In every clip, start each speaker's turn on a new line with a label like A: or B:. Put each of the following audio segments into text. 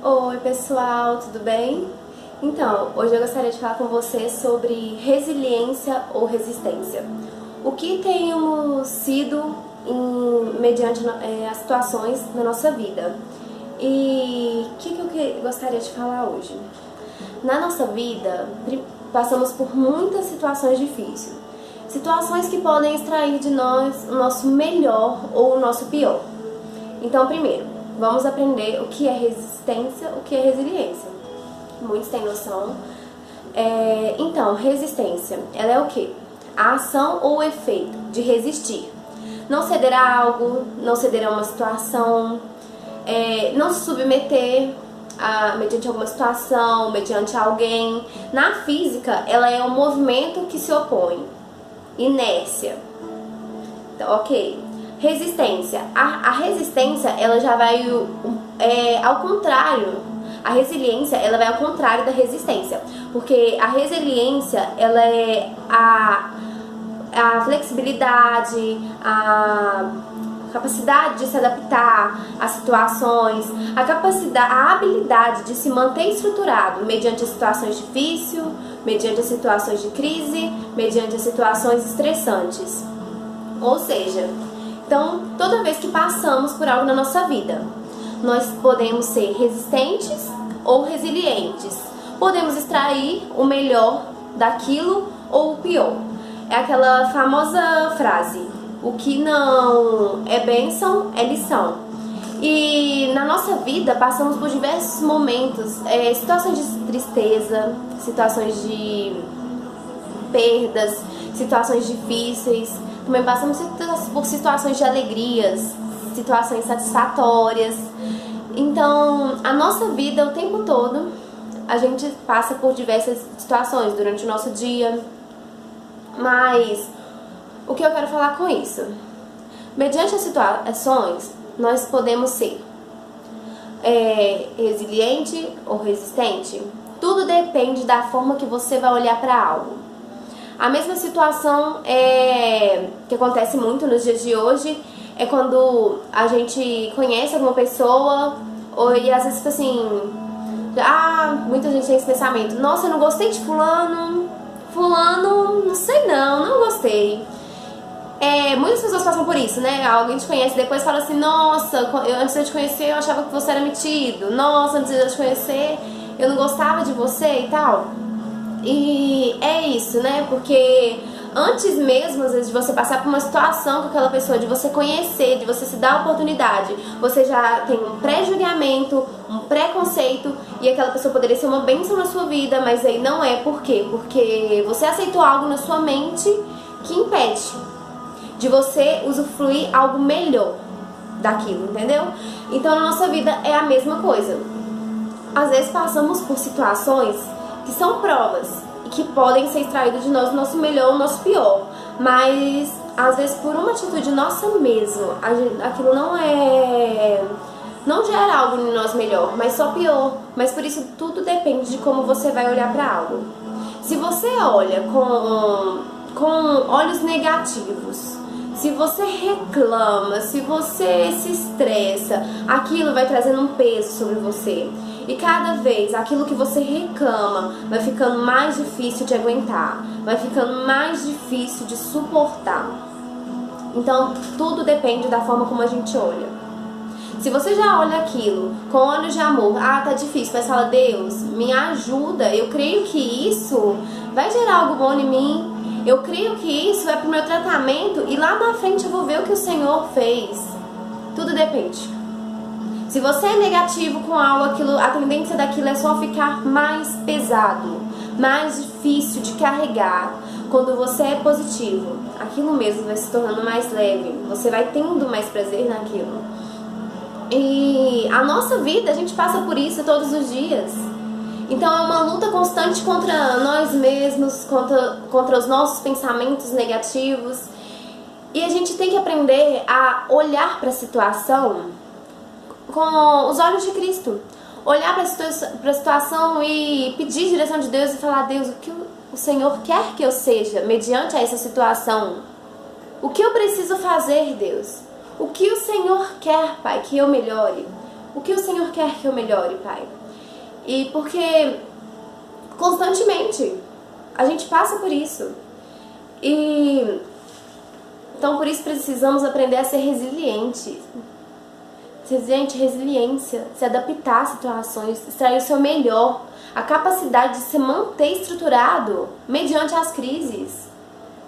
A: Oi pessoal, tudo bem? Então, hoje eu gostaria de falar com você sobre resiliência ou resistência. O que temos sido mediante as situações na nossa vida. E o que eu gostaria de falar hoje? Na nossa vida, passamos por muitas situações difíceis. Situações que podem extrair de nós o nosso melhor ou o nosso pior. Então, primeiro, vamos aprender o que é resistência, o que é resiliência. Muitos têm noção. Então, resistência, ela é o quê? A ação ou o efeito de resistir. Não ceder a algo, não ceder a uma situação, não se submeter mediante alguma situação, mediante alguém. Na física, ela é um movimento que se opõe. Inércia. Então, ok. Resistência. A resistência, ela já vai ao contrário. A resiliência, ela vai ao contrário da resistência. Porque a resiliência, ela é a flexibilidade, a capacidade de se adaptar às situações, a habilidade de se manter estruturado mediante situações difíceis, mediante situações de crise, mediante situações estressantes. Ou seja, então, toda vez que passamos por algo na nossa vida, nós podemos ser resistentes ou resilientes. Podemos extrair o melhor daquilo ou o pior. É aquela famosa frase: o que não é bênção é lição. E na nossa vida passamos por diversos momentos, situações de tristeza, situações de perdas, situações difíceis. Também passamos por situações de alegrias, situações satisfatórias. Então, a nossa vida, o tempo todo, a gente passa por diversas situações durante o nosso dia. Mas, o que eu quero falar com isso? Mediante as situações, nós podemos ser resiliente ou resistente. Tudo depende da forma que você vai olhar para algo. A mesma situação que acontece muito nos dias de hoje é quando a gente conhece alguma pessoa e às vezes fica assim, muita gente tem esse pensamento: nossa, eu não gostei de fulano, não sei não gostei. Muitas pessoas passam por isso, né? Alguém te conhece e depois fala assim: nossa, antes de eu te conhecer eu achava que você era metido, nossa, antes de eu te conhecer eu não gostava de você e tal. E é isso, né? Porque antes mesmo, às vezes, de você passar por uma situação com aquela pessoa, de você conhecer, de você se dar a oportunidade, você já tem um pré-julgamento, um preconceito, e aquela pessoa poderia ser uma bênção na sua vida, mas aí não é. Por quê? Porque você aceitou algo na sua mente que impede de você usufruir algo melhor daquilo, entendeu? Então, na nossa vida é a mesma coisa. Às vezes passamos por situações que são provas e que podem ser extraídas de nós o nosso melhor ou o nosso pior, mas às vezes por uma atitude nossa mesmo, aquilo não gera algo em nós melhor, mas só pior. Mas por isso tudo depende de como você vai olhar para algo. Se você olha com olhos negativos, se você reclama, se você se estressa, aquilo vai trazendo um peso sobre você. E cada vez aquilo que você reclama vai ficando mais difícil de aguentar, vai ficando mais difícil de suportar. Então, tudo depende da forma como a gente olha. Se você já olha aquilo com olhos de amor, tá difícil, mas fala: Deus, me ajuda, eu creio que isso vai gerar algo bom em mim. Eu creio que isso é pro meu tratamento e lá na frente eu vou ver o que o Senhor fez. Tudo depende. Se você é negativo com algo, a tendência daquilo é só ficar mais pesado, mais difícil de carregar. Quando você é positivo, aquilo mesmo vai se tornando mais leve, você vai tendo mais prazer naquilo. E a nossa vida, a gente passa por isso todos os dias. Então é uma luta constante contra nós mesmos, contra os nossos pensamentos negativos. E a gente tem que aprender a olhar para a situação com os olhos de Cristo. Olhar para a situação e pedir direção de Deus e falar: Deus, o que o Senhor quer que eu seja mediante essa situação? O que eu preciso fazer, Deus? O que o Senhor quer, Pai, que eu melhore? O que o Senhor quer que eu melhore, Pai? E porque constantemente a gente passa por isso. E então por isso precisamos aprender a ser resilientes. Gente, resiliência, se adaptar às situações, extrair o seu melhor, a capacidade de se manter estruturado mediante as crises.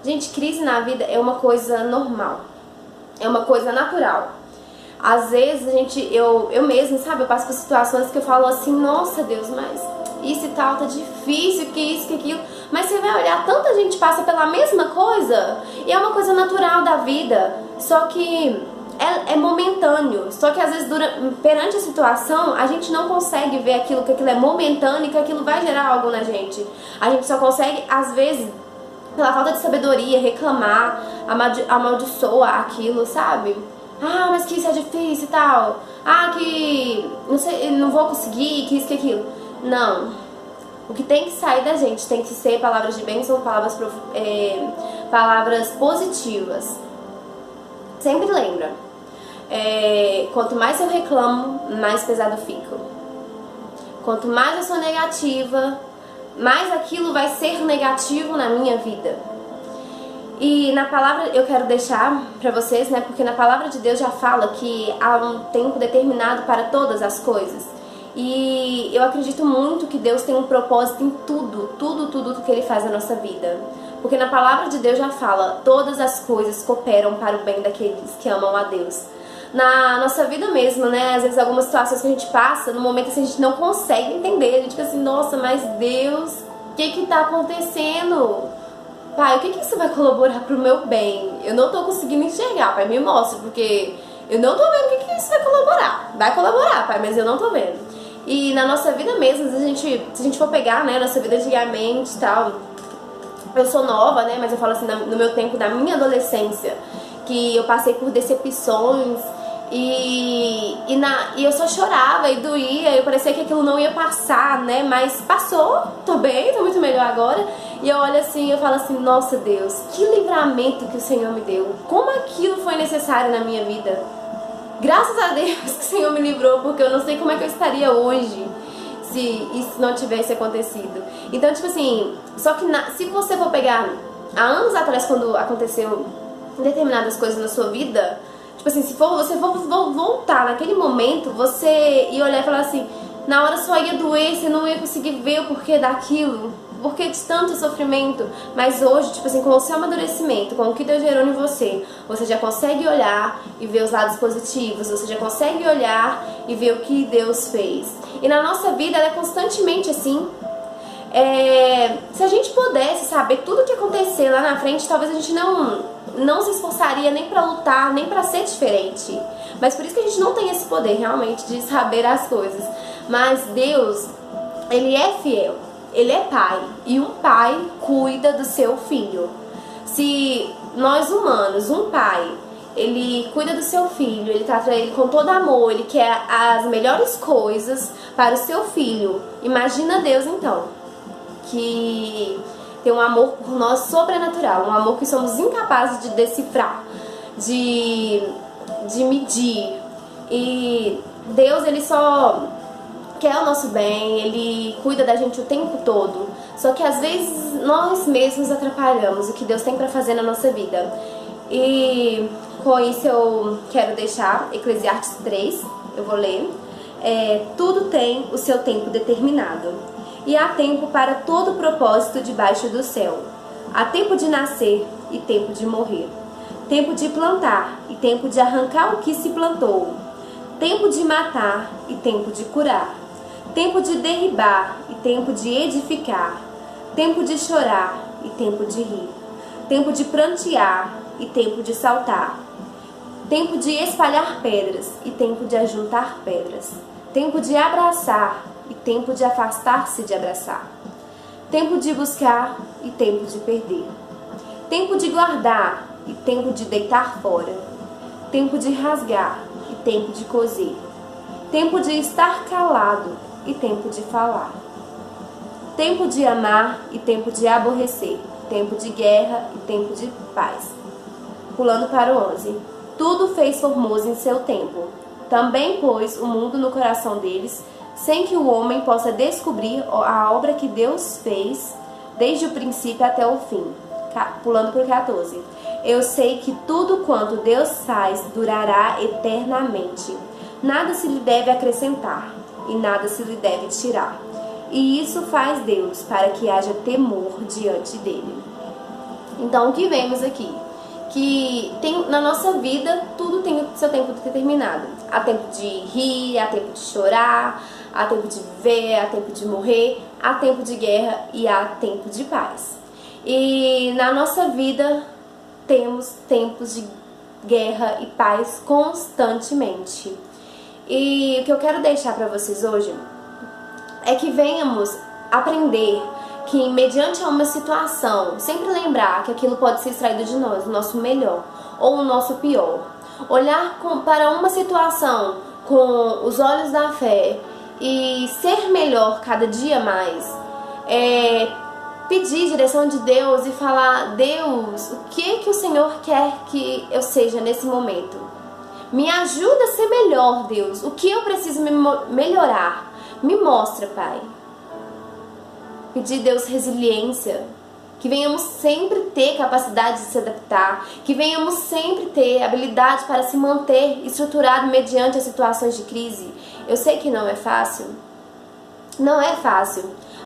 A: Gente, crise na vida é uma coisa normal, é uma coisa natural. Às vezes eu mesma, sabe, eu passo por situações que eu falo assim, nossa Deus, mas isso e tal, tá difícil, que isso, que aquilo. Mas você vai olhar, tanta gente passa pela mesma coisa e é uma coisa natural da vida, só que é momentâneo. Só que às vezes perante a situação a gente não consegue ver aquilo, que aquilo é momentâneo e que aquilo vai gerar algo na gente. A gente só consegue, às vezes, pela falta de sabedoria, reclamar, amaldiçoar aquilo, sabe? Ah, mas que isso é difícil e tal. Ah, que não sei, não vou conseguir, que isso, que aquilo. Não. O que tem que sair da gente tem que ser palavras de bênção, palavras positivas. Sempre lembra. Quanto mais eu reclamo, mais pesado fico. Quanto mais eu sou negativa, mais aquilo vai ser negativo na minha vida. E na palavra eu quero deixar pra vocês, né, porque na palavra de Deus já fala que há um tempo determinado para todas as coisas. E eu acredito muito que Deus tem um propósito em tudo que Ele faz na nossa vida. Porque na palavra de Deus já fala, todas as coisas cooperam para o bem daqueles que amam a Deus. Na nossa vida mesmo, né, às vezes algumas situações que a gente passa, no momento assim a gente não consegue entender, a gente fica assim, nossa, mas Deus, o que tá acontecendo? Pai, o que isso vai colaborar pro meu bem? Eu não tô conseguindo enxergar, Pai, me mostra, porque eu não tô vendo o que isso vai colaborar. Vai colaborar, Pai, mas eu não tô vendo. E na nossa vida mesmo, se a gente for pegar, né, nossa vida antigamente e tal, eu sou nova, né, mas eu falo assim, no meu tempo, da minha adolescência, que eu passei por decepções e eu só chorava e doía, eu parecia que aquilo não ia passar, né, mas passou, tô bem, tô muito melhor agora. E eu olho assim, eu falo assim, nossa Deus, que livramento que o Senhor me deu, como aquilo foi necessário na minha vida. Graças a Deus que o Senhor me livrou, porque eu não sei como é que eu estaria hoje se isso não tivesse acontecido. Então, tipo assim, só que se você for pegar há anos atrás, quando aconteceu determinadas coisas na sua vida, tipo assim, se você for voltar naquele momento, você ia olhar e falar assim, na hora só ia doer, você não ia conseguir ver o porquê daquilo, o porquê de tanto sofrimento. Mas hoje, tipo assim, com o seu amadurecimento, com o que Deus gerou em você já consegue olhar e ver os lados positivos, você já consegue olhar e ver o que Deus fez. E na nossa vida, ela é constantemente assim. Se a gente pudesse saber tudo o que acontecer lá na frente, talvez a gente não se esforçaria nem pra lutar, nem pra ser diferente. Mas por isso que a gente não tem esse poder realmente de saber as coisas. Mas Deus, Ele é fiel, Ele é pai, e um pai cuida do seu filho. Se nós humanos, um pai, ele cuida do seu filho, ele trata ele com todo amor, ele quer as melhores coisas para o seu filho, imagina Deus então, que tem um amor por nós sobrenatural, um amor que somos incapazes de decifrar, de medir. E Deus, Ele só quer o nosso bem, Ele cuida da gente o tempo todo. Só que às vezes nós mesmos atrapalhamos o que Deus tem para fazer na nossa vida. E com isso eu quero deixar Eclesiastes 3, eu vou ler. Tudo tem o seu tempo determinado, e há tempo para todo propósito debaixo do céu. Há tempo de nascer e tempo de morrer, tempo de plantar e tempo de arrancar o que se plantou, tempo de matar e tempo de curar, tempo de derribar e tempo de edificar, tempo de chorar e tempo de rir, tempo de prantear e tempo de saltar, tempo de espalhar pedras e tempo de ajuntar pedras, tempo de abraçar e tempo de afastar-se de abraçar, tempo de buscar e tempo de perder, tempo de guardar e tempo de deitar fora, tempo de rasgar e tempo de coser, tempo de estar calado e tempo de falar, tempo de amar e tempo de aborrecer, tempo de guerra e tempo de paz. Pulando para o 11. Tudo fez formoso em seu tempo, também pôs o mundo no coração deles, sem que o homem possa descobrir a obra que Deus fez desde o princípio até o fim. Pulando para o 14. Eu sei que tudo quanto Deus faz durará eternamente. Nada se lhe deve acrescentar e nada se lhe deve tirar. E isso faz Deus para que haja temor diante dele. Então, o que vemos aqui? Que na nossa vida tudo tem o seu tempo determinado. Há tempo de rir, há tempo de chorar, há tempo de viver, há tempo de morrer, há tempo de guerra e há tempo de paz. E na nossa vida temos tempos de guerra e paz constantemente. E o que eu quero deixar para vocês hoje é que venhamos aprender que, mediante uma situação, sempre lembrar que aquilo pode ser extraído de nós, o nosso melhor ou o nosso pior. Olhar para uma situação com os olhos da fé e ser melhor cada dia mais. Pedir direção de Deus e falar: Deus, o que o Senhor quer que eu seja nesse momento? Me ajuda a ser melhor, Deus. O que eu preciso melhorar? Me mostra, Pai. Pedir a Deus resiliência, que venhamos sempre ter capacidade de se adaptar, que venhamos sempre ter habilidade para se manter estruturado mediante as situações de crise. Eu sei que não é fácil, não é fácil,